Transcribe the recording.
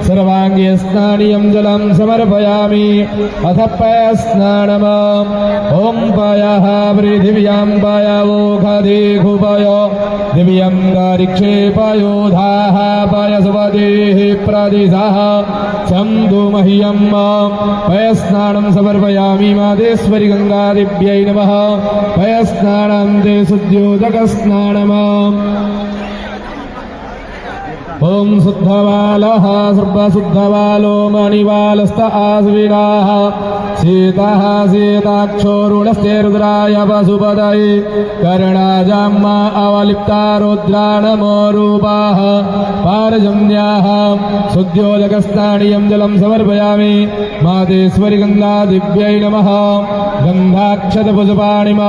सर्वांगे स्नानियं जलं समर्पयामि अथ पयस्नानम् ॐ पयः पृथिव्यां पयवोखदिघुपय दिव्यं गरिक्षेपयोधाः पयसुपतिः प्रदिशः शम्भु मह्यं पयस्नानं समर्पयामि मातेश्वरि गङ्गादिव्यै नमः पयस्नानं ते शुद्ध्योदकस्नानम् ओम शुद्धवालः सर्वशुद्धवालो मणिवालस्त आस्विनाः सीताः सीताक्षोरुणस्ते रुद्राय पशुपतये कर्णाजाम्मा अवलिप्ता रुद्राणमो रूपाः पारजन्याः शुद्ध्योदकस्नानीयं जलं समर्पयामि मातेश्वरि गङ्गादिव्यै नमः गन्धाक्षतपुष्पाणिम्